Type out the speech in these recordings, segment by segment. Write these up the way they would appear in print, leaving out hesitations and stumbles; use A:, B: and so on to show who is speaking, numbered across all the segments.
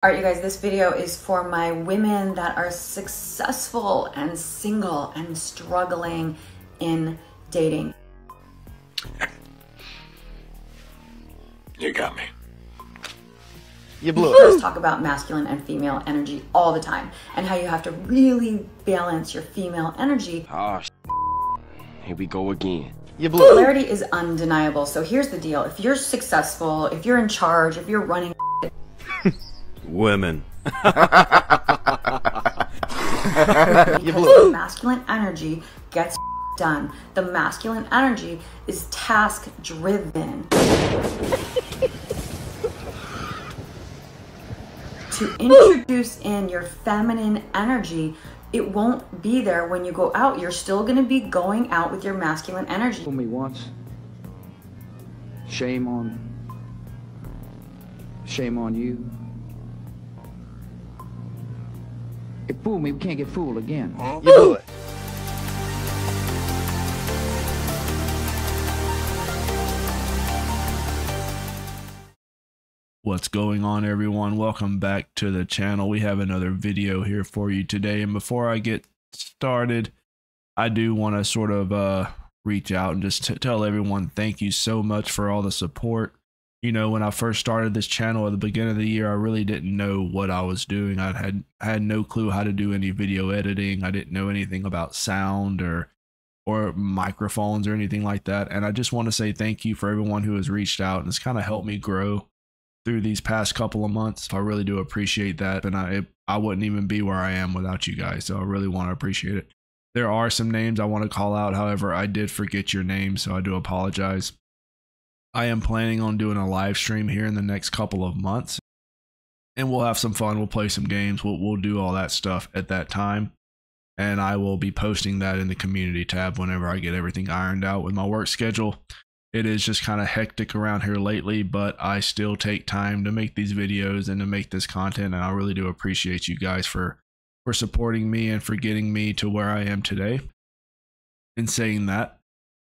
A: All right, you guys, this video is for my women that are successful and single and struggling in dating.
B: You got me.
A: You blew it. Let's talk about masculine and female energy all the time and how you have to really balance your female energy.
C: Oh, here we go again.
A: You blew it. Polarity is undeniable. So here's the deal. If you're successful, if you're in charge, if you're running
B: women.
A: You blew it. Masculine energy gets done. The masculine energy is task driven. To introduce in your feminine energy, it won't be there when you go out. You're still going to be going out with your masculine energy.
D: Fool me once. Shame on you. It fooled me, we can't get fooled again.
B: You blew it.
E: What's going on, everyone? Welcome back to the channel. We have another video here for you today, and before I get started, I do want to sort of reach out and just tell everyone thank you so much for all the support. You know, when I first started this channel at the beginning of the year, I really didn't know what I was doing. I had no clue how to do any video editing. I didn't know anything about sound or microphones or anything like that. And I just want to say thank you for everyone who has reached out and it's kind of helped me grow through these past couple of months. I really do appreciate that. And I wouldn't even be where I am without you guys. So I really want to appreciate it. There are some names I want to call out. However, I did forget your name, so I do apologize. I am planning on doing a live stream here in the next couple of months, and we'll have some fun. We'll play some games. We'll do all that stuff at that time, and I will be posting that in the community tab whenever I get everything ironed out with my work schedule. It is just kind of hectic around here lately, but I still take time to make these videos and to make this content, and I really do appreciate you guys for supporting me and for getting me to where I am today. In saying that,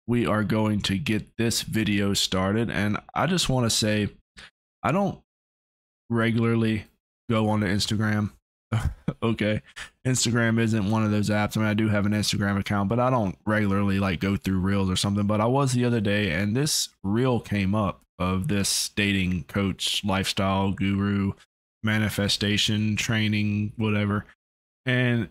E: we are going to get this video started, and I just want to say I don't regularly go onto Instagram. Okay, Instagram isn't one of those apps. I mean, I do have an Instagram account, but I don't regularly like go through reels or something. But I was the other day, and this reel came up of this dating coach, lifestyle guru, manifestation training, whatever, and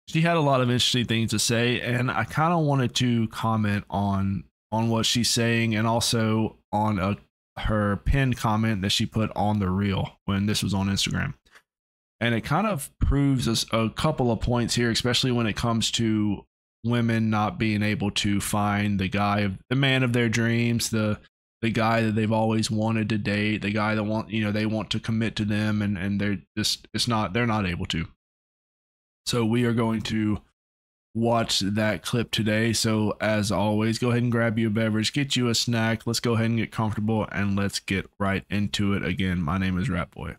E: she had a lot of interesting things to say, and I kind of wanted to comment on what she's saying, and also on her pinned comment that she put on the reel when this was on Instagram. And it kind of proves us a couple of points here, especially when it comes to women not being able to find the man of their dreams, the guy that they've always wanted to date, the guy that they want to commit to them, and they're not able to. So we are going to watch that clip today. So as always, go ahead and grab you a beverage, get you a snack. Let's go ahead and get comfortable and let's get right into it. Again, my name is Ratboy.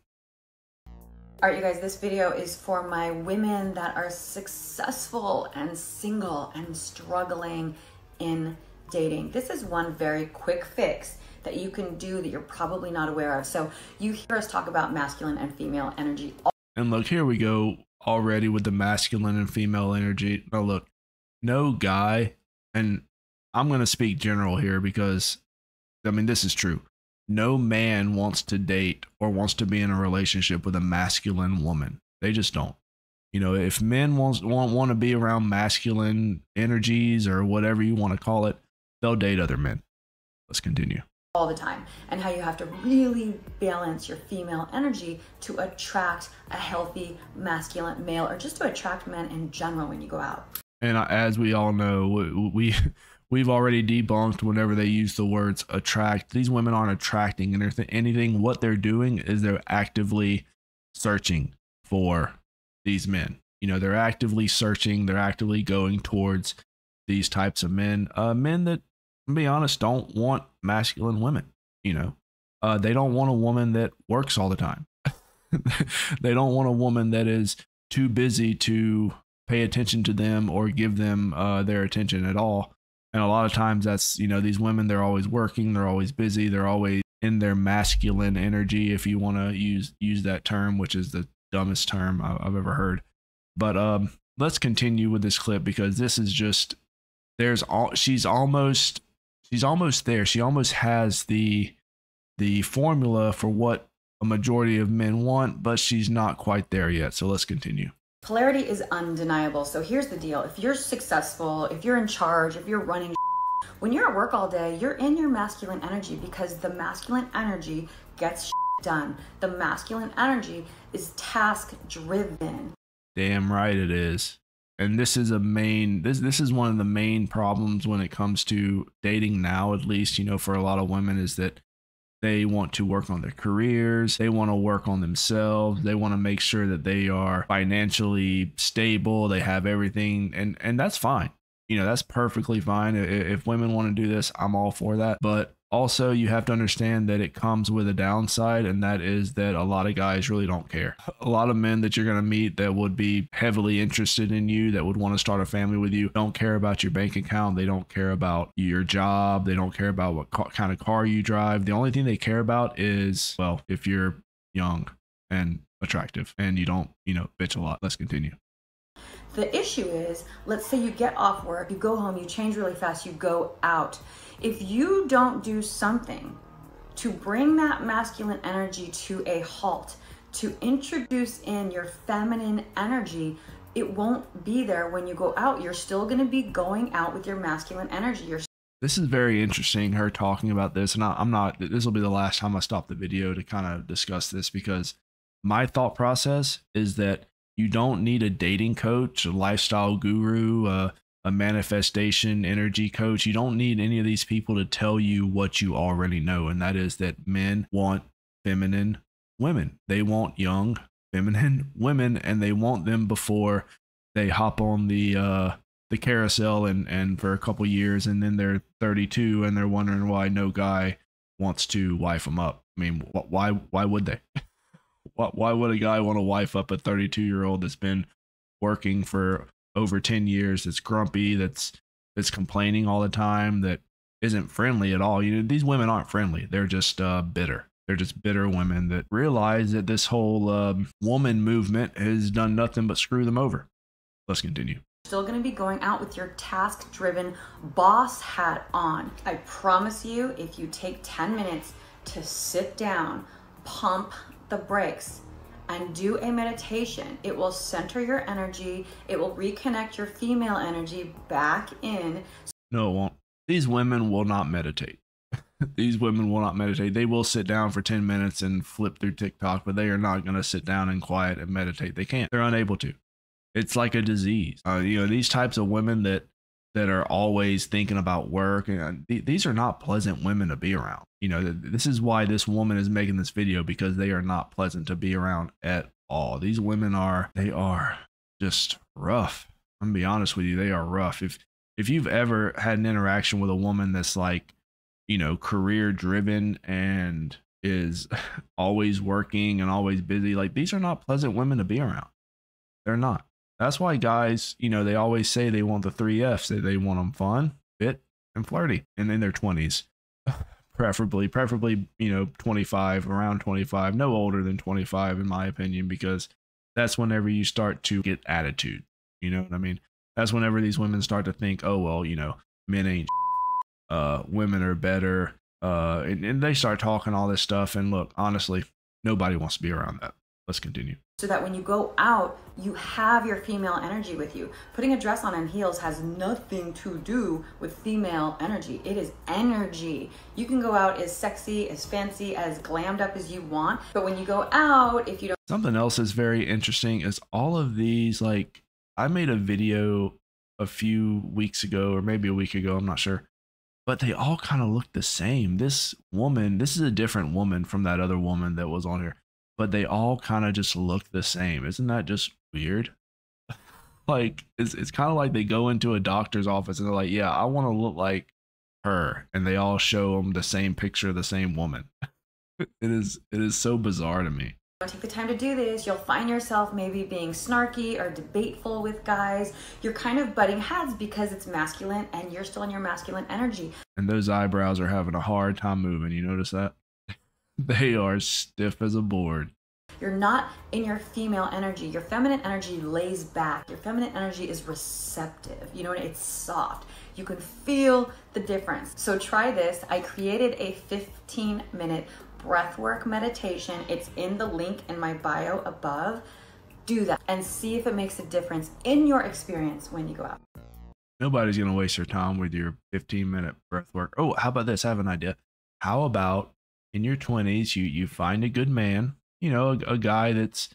A: All right, you guys, this video is for my women that are successful and single and struggling in dating. This is one very quick fix that you can do that you're probably not aware of. So you hear us talk about masculine and female energy.
E: And look, here we go already with the masculine and female energy. Now look, no guy, and I'm going to speak general here because, I mean, this is true. No man wants to date or wants to be in a relationship with a masculine woman. They just don't. You know, if men want to be around masculine energies or whatever you want to call it, they'll date other men. Let's continue.
A: All the time, and how you have to really balance your female energy to attract a healthy masculine male, or just to attract men in general when you go out.
E: And as we all know, we've already debunked whenever they use the words attract. These women aren't attracting anything. What they're doing is they're actively searching for these men. You know, they're actively searching. They're actively going towards these types of men. Men that, to be honest, don't want masculine women. You know, they don't want a woman that works all the time. They don't want a woman that is too busy to pay attention to them or give them their attention at all. And a lot of times that's, you know, these women, they're always working, they're always busy, they're always in their masculine energy, if you want to use that term, which is the dumbest term I've ever heard. But let's continue with this clip, because this is just, she's almost there. She almost has the formula for what a majority of men want, but she's not quite there yet. So let's continue.
A: Polarity is undeniable. So here's the deal. If you're successful, if you're in charge, if you're running, when you're at work all day, you're in your masculine energy, because the masculine energy gets done. The masculine energy is task driven.
E: Damn right it is. And this is this is one of the main problems when it comes to dating now, at least, you know, for a lot of women, is that they want to work on their careers. They want to work on themselves. They want to make sure that they are financially stable. They have everything. And that's fine. You know, that's perfectly fine. If women want to do this, I'm all for that. But also, you have to understand that it comes with a downside, and that is that a lot of guys really don't care. A lot of men that you're going to meet that would be heavily interested in you, that would want to start a family with you, don't care about your bank account. They don't care about your job. They don't care about what kind of car you drive. The only thing they care about is, well, if you're young and attractive and you don't, you know, bitch a lot. Let's continue.
A: The issue is, let's say you get off work, you go home, you change really fast, you go out. If you don't do something to bring that masculine energy to a halt, to introduce in your feminine energy, it won't be there when you go out. You're still going to be going out with your masculine energy.
E: This is very interesting, her talking about this. And this will be the last time I stop the video to kind of discuss this, because my thought process is that you don't need a dating coach, a lifestyle guru, a manifestation energy coach. You don't need any of these people to tell you what you already know. And that is that men want feminine women. They want young, feminine women, and they want them before they hop on the carousel and for a couple years, and then they're 32 and they're wondering why no guy wants to wife them up. I mean, why would they? Why would a guy want to wife up a 32-year-old that's been working for over 10 years, that's grumpy, that's complaining all the time, that isn't friendly at all? You know, these women aren't friendly. They're just bitter. They're just bitter women that realize that this whole woman movement has done nothing but screw them over. Let's continue.
A: Still going to be going out with your task-driven boss hat on. I promise you, if you take 10 minutes to sit down, pump the brakes, and do a meditation, it will center your energy. It will reconnect your female energy back in.
E: No, it won't. These women will not meditate. These women will not meditate. They will sit down for 10 minutes and flip through TikTok, but they are not going to sit down in quiet and meditate. They can't. They're unable to. It's like a disease. You know, these types of women that are always thinking about work, and these are not pleasant women to be around. You know, this is why this woman is making this video, because they are not pleasant to be around at all. These women are just rough. I'm gonna be honest with you, they are rough. If you've ever had an interaction with a woman that's like, you know, career driven and is always working and always busy, like, these are not pleasant women to be around. They're not. That's why guys, you know, they always say they want the 3 Fs. They want them fun, fit, and flirty, and in their 20s. Preferably, you know, 25, around 25, no older than 25, in my opinion, because that's whenever you start to get attitude. You know what I mean? That's whenever these women start to think, oh, well, you know, men ain't women are better. And they start talking all this stuff. And look, honestly, nobody wants to be around that. Let's continue.
A: So that when you go out, you have your female energy with you. Putting a dress on and heels has nothing to do with female energy. It is energy. You can go out as sexy, as fancy, as glammed up as you want. But when you go out, if you don't...
E: Something else that's very interesting is all of these, like, I made a video a few weeks ago, or maybe a week ago, I'm not sure. But they all kind of look the same. This woman, this is a different woman from that other woman that was on here. But they all kind of just look the same. Isn't that just weird? Like, it's kind of like they go into a doctor's office and they're like, yeah, I want to look like her. And they all show them the same picture of the same woman. It is so bizarre to me.
A: Take the time to do this, you'll find yourself maybe being snarky or debateful with guys. You're kind of butting heads because it's masculine and you're still in your masculine energy.
E: And those eyebrows are having a hard time moving. You notice that? They are stiff as a board.
A: You're not in your female energy. Your feminine energy lays back. Your feminine energy is receptive. You know, it's soft. You can feel the difference. So try this. I created a 15-minute breathwork meditation. It's in the link in my bio above. Do that and see if it makes a difference in your experience when you go out.
E: Nobody's going to waste their time with your 15-minute breath work. Oh, how about this? I have an idea. How about in your 20s, you find a good man, you know, a guy that's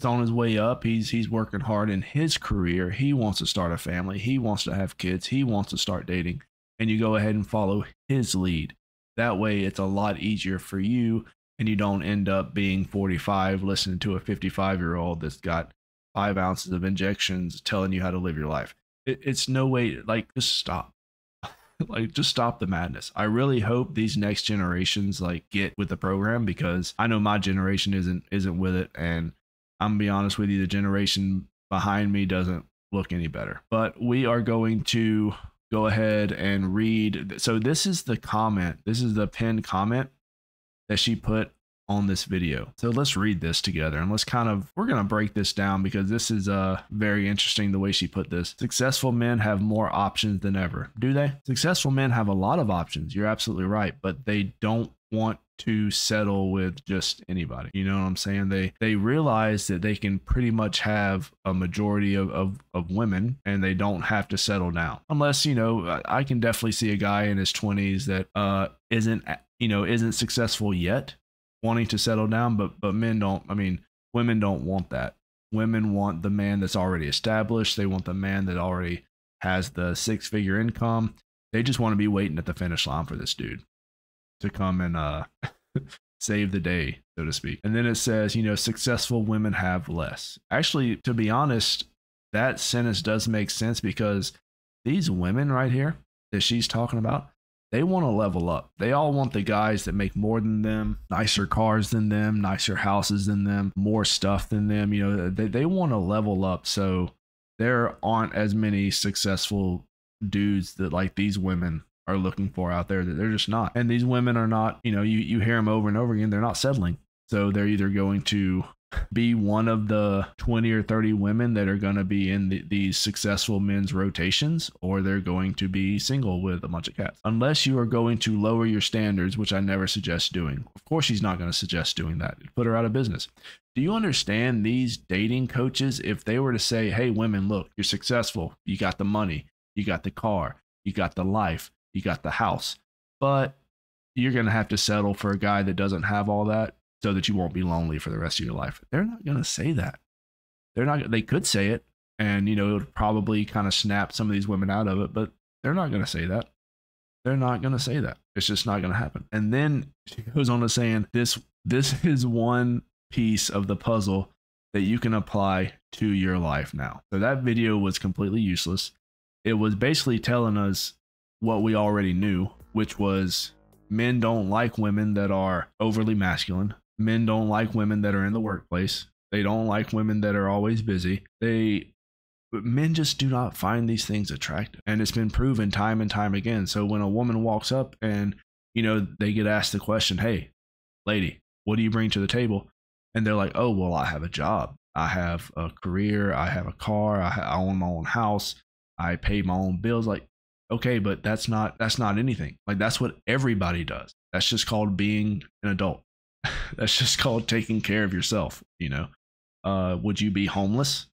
E: on his way up. He's working hard in his career. He wants to start a family. He wants to have kids. He wants to start dating. And you go ahead and follow his lead. That way, it's a lot easier for you, and you don't end up being 45 listening to a 55-year-old that's got 5 ounces of injections telling you how to live your life. It's no way, like, just stop. Like, just stop the madness. I really hope these next generations like get with the program, because I know my generation isn't with it, and I'm gonna be honest with you, the generation behind me doesn't look any better. But we are going to go ahead and read. So this is the comment. This is the pinned comment that she put on this video. So let's read this together, and we're going to break this down, because this is very interesting the way she put this. Successful men have more options than ever. Do they? Successful men have a lot of options. You're absolutely right, but they don't want to settle with just anybody. You know what I'm saying? They realize that they can pretty much have a majority of women, and they don't have to settle down. Unless, you know, I can definitely see a guy in his 20s that isn't successful yet, wanting to settle down, but men don't. I mean, women don't want that. Women want the man that's already established. They want the man that already has the 6-figure income. They just want to be waiting at the finish line for this dude to come and save the day, so to speak. And then it says, you know, successful women have less. Actually, to be honest, that sentence does make sense, because these women right here that she's talking about, they want to level up. They all want the guys that make more than them, nicer cars than them, nicer houses than them, more stuff than them. You know, they want to level up. So there aren't as many successful dudes that like these women are looking for out there. That they're just not. And these women are not, you know, you hear them over and over again, they're not settling. So they're either going to be one of the 20 or 30 women that are going to be in these successful men's rotations, or they're going to be single with a bunch of cats. Unless you are going to lower your standards, which I never suggest doing. Of course, she's not going to suggest doing that. Put her out of business. Do you understand these dating coaches? If they were to say, hey, women, look, you're successful. You got the money. You got the car. You got the life. You got the house. But you're going to have to settle for a guy that doesn't have all that, so that you won't be lonely for the rest of your life. They're not going to say that. They're not. They could say it, and you know, it would probably kind of snap some of these women out of it, but they're not going to say that. They're not going to say that. It's just not going to happen. And then she goes on to saying, this is one piece of the puzzle that you can apply to your life now. So that video was completely useless. It was basically telling us what we already knew, which was men don't like women that are overly masculine. Men don't like women that are in the workplace. They don't like women that are always busy. Men just do not find these things attractive. And it's been proven time and time again. So when a woman walks up and, you know, they get asked the question, hey, lady, what do you bring to the table? And they're like, oh, well, I have a job. I have a career. I have a car. I own my own house. I pay my own bills. Like, okay, but that's not anything. Like, that's what everybody does. That's just called being an adult. That's just called taking care of yourself. You know, would you be homeless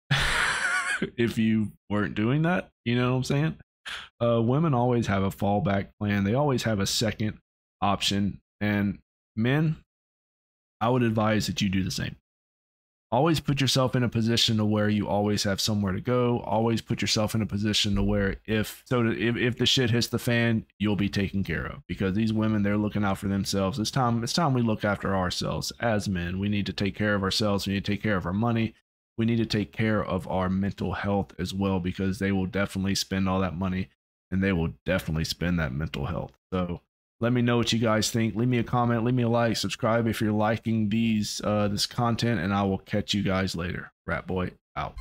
E: if you weren't doing that? You know what I'm saying? Women always have a fallback plan. They always have a second option. And men, I would advise that you do the same. Always put yourself in a position to where you always have somewhere to go. Always put yourself in a position to where if the shit hits the fan, you'll be taken care of. Because these women, they're looking out for themselves. It's time we look after ourselves as men. We need to take care of ourselves. We need to take care of our money. We need to take care of our mental health as well, because they will definitely spend all that money, and they will definitely spend that mental health. So let me know what you guys think. Leave me a comment, leave me a like, subscribe if you're liking this content, and I will catch you guys later. Rat Boy out.